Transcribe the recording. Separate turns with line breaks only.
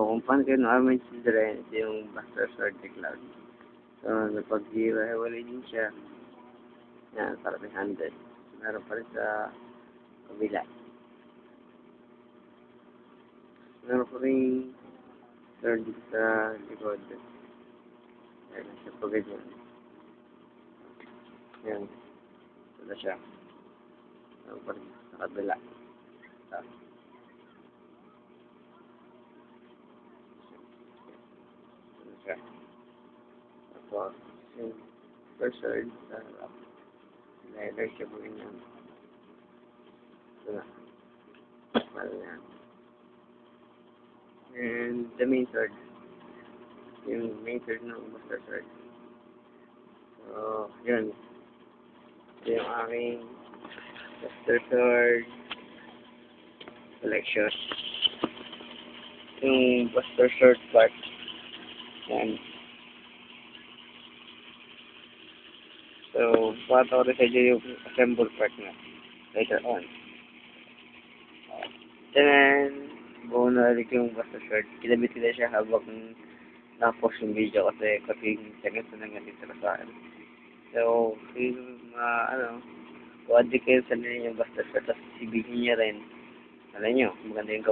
kung paano kayo na-armored children, ito yung Buster Sword ni Cloud. So, napag-iwalay din siya. Yan, para may 100. Meron pa rin sa kabila. Meron pa rin sword dito sa likod. Yan, siya pa ganyan. Yan. Wala siya. Meron pa rin sa kabila. Siya. Tapos, yung first sword sa harap. Leather siya po ganyan. Ito na. Parang yan. And the main sword. Yung main sword ng Buster Sword. So, yun. Ito yung aking Buster Sword collection. Yung Buster Sword part. Yan. So, pakita ko rin sa inyo yung assemble part na later on. Then, buo na rin yung Buster Sword. Kinabit ko na siya habang na-post yung video kasi kasing seconds na lang dito sa akin. So, kung kung adik kayo sa nila yung Buster Sword, tapos sibigin niya rin, alam nyo, maganda yung